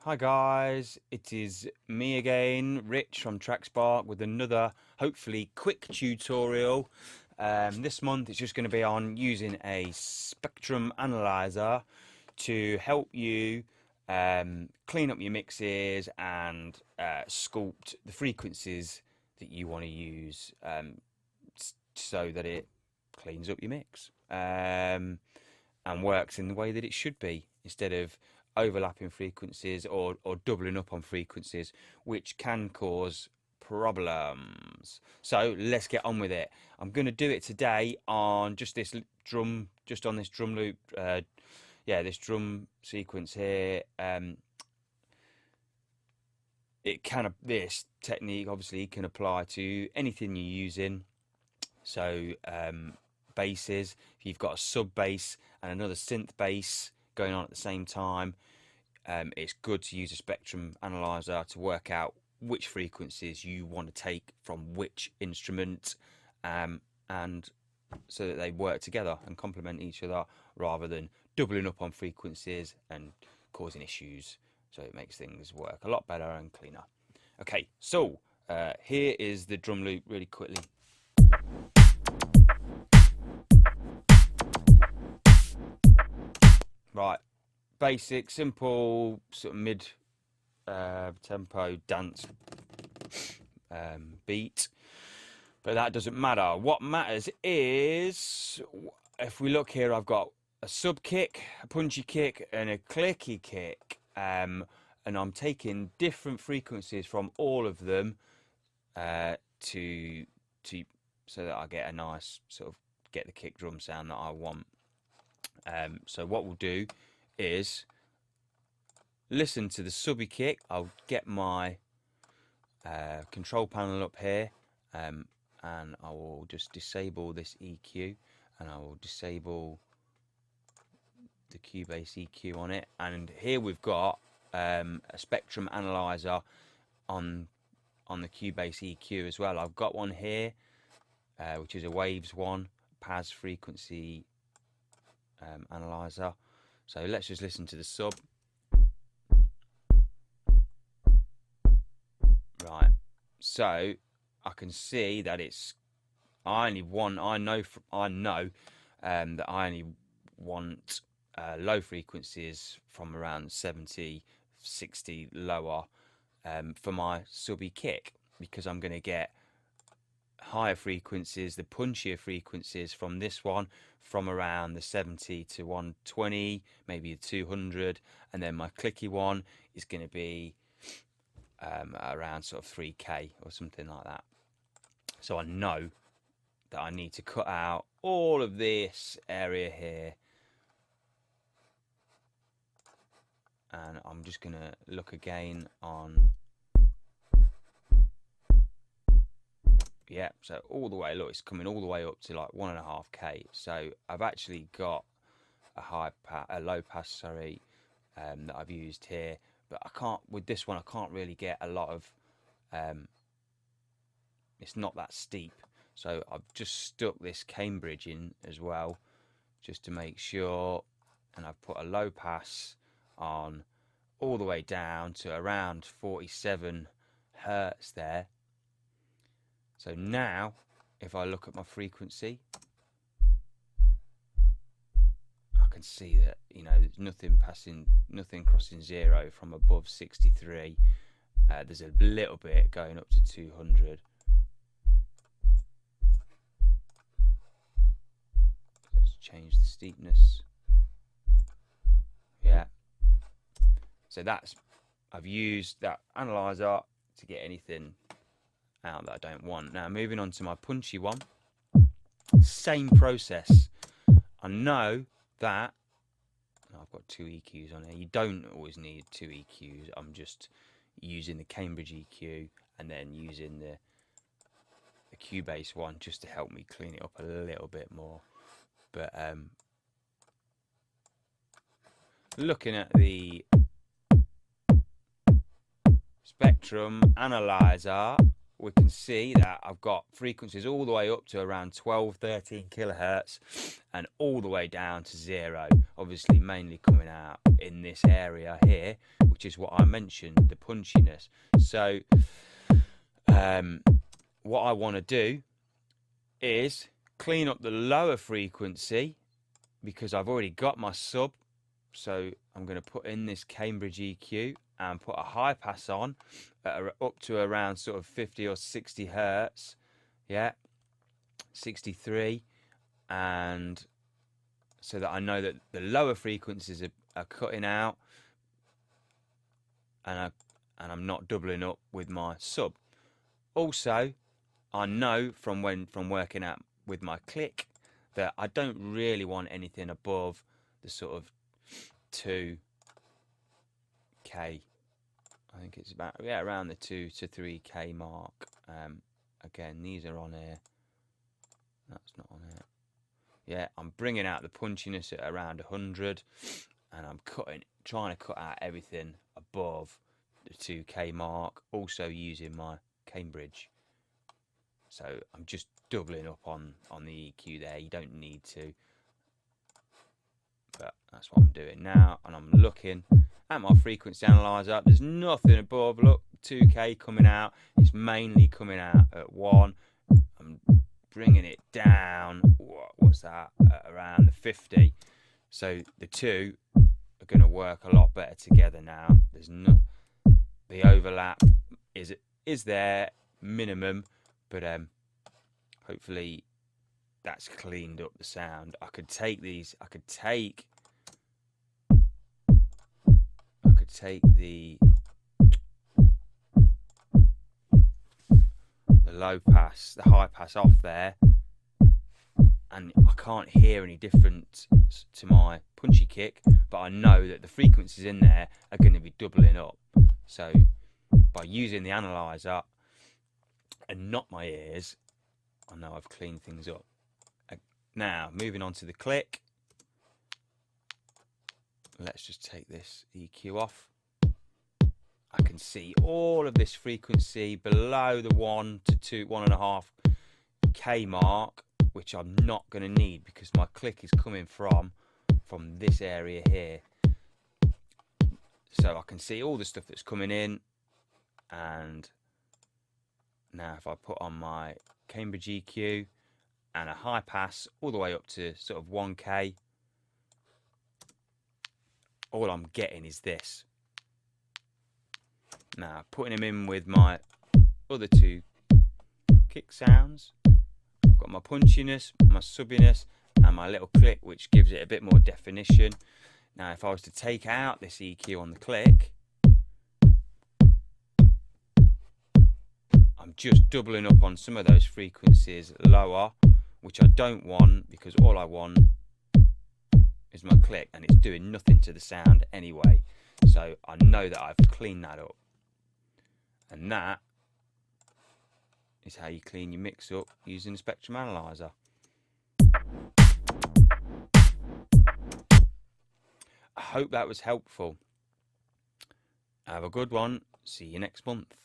Hi guys, it is me again, Rich from TrackSpark, with another hopefully quick tutorial. This month it's just going to be on using a spectrum analyzer to help you clean up your mixes and sculpt the frequencies that you want to use so that it cleans up your mix and works in the way that it should be, instead of overlapping frequencies or doubling up on frequencies, which can cause problems. So let's get on with it. I'm going to do it today on just this drum, just on this drum loop. Yeah, this drum sequence here. This technique obviously can apply to anything you're using. So basses, if you've got a sub bass and another synth bass going on at the same time, it's good to use a spectrum analyzer to work out which frequencies you want to take from which instrument, and so that they work together and complement each other, rather than doubling up on frequencies and causing issues. So it makes things work a lot better and cleaner. Okay, so here is the drum loop really quickly. Right, basic, simple, sort of mid tempo dance beat, but that doesn't matter. What matters is, if we look here, I've got a sub kick, a punchy kick, and a clicky kick, and I'm taking different frequencies from all of them to so that I get a nice sort of get the kick drum sound that I want. So what we'll do is listen to the subby kick. I'll get my control panel up here, and I will just disable this EQ, and I will disable the Cubase EQ on it. And here we've got a spectrum analyzer on the Cubase EQ as well. I've got one here, which is a Waves one, PAS frequency analyzer. So let's just listen to the sub. Right, so I can see that it's, I know that I only want low frequencies from around 70, 60 lower for my subby kick, because I'm going to get higher frequencies, the punchier frequencies from this one, from around the 70 to 120, maybe 200, and then my clicky one is going to be around sort of 3k or something like that. So I know that I need to cut out all of this area here, and I'm just going to look again on, yeah, so all the way, look, it's coming all the way up to like 1.5k. So I've actually got a low pass, that I've used here, but I can't, with this one, I can't really get a lot of, it's not that steep. So I've just stuck this Cambridge in as well, just to make sure, and I've put a low pass on all the way down to around 47 hertz there. So now, if I look at my frequency, I can see that, you know, there's nothing crossing zero from above 63. There's a little bit going up to 200. Let's change the steepness. Yeah. So I've used that analyzer to get anything out that I don't want. Now moving on to my punchy one, same process. I know that I've got two EQs on here. You don't always need two EQs. I'm just using the Cambridge EQ and then using the Cubase one just to help me clean it up a little bit more. But looking at the spectrum analyzer, we can see that I've got frequencies all the way up to around 12, 13 kilohertz and all the way down to zero. Obviously mainly coming out in this area here, which which is what I mentioned, the punchiness. So what I want to do is clean up the lower frequency because I've already got my sub. So I'm going to put in this Cambridge EQ and put a high pass on at up to around sort of 50 or 60 hertz. Yeah, 63. And so that I know that the lower frequencies are cutting out, and I'm not doubling up with my sub. Also, I know from working out with my click that I don't really want anything above the sort of 2K. I think it's about around the 2 to 3K mark. Again, these are on here. That's not on here. Yeah, I'm bringing out the punchiness at around 100, and I'm trying to cut out everything above the 2K mark. Also using my Cambridge. So I'm just doubling up on the EQ there. You don't need to, but that's what I'm doing now. And I'm looking at my frequency analyzer. There's nothing above. Look, 2K coming out. It's mainly coming out at 1. I'm bringing it down. What's that? Around the 50. So the two are going to work a lot better together now. There's no, the overlap is there, minimum, but hopefully that's cleaned up the sound. I could take these. I could take the low pass, the high pass off there, and I can't hear any difference to my punchy kick, but I know that the frequencies in there are going to be doubling up. So by using the analyzer and not my ears, I know I've cleaned things up. Now moving on to the click, let's just take this EQ off. I can see all of this frequency below the 1 to 2, 1.5K mark, which I'm not going to need because my click is coming from this area here. So I can see all the stuff that's coming in. And now if I put on my Cambridge EQ and a high pass all the way up to sort of 1K, all I'm getting is this. Now putting them in with my other two kick sounds, I've got my punchiness, my subbiness, and my little click, which gives it a bit more definition. Now if I was to take out this EQ on the click, I'm just doubling up on some of those frequencies lower, which I don't want because all I want is my click, and it's doing nothing to the sound anyway. So I know that I've cleaned that up. And that is how you clean your mix up using a spectrum analyzer. I hope that was helpful. Have a good one. See you next month.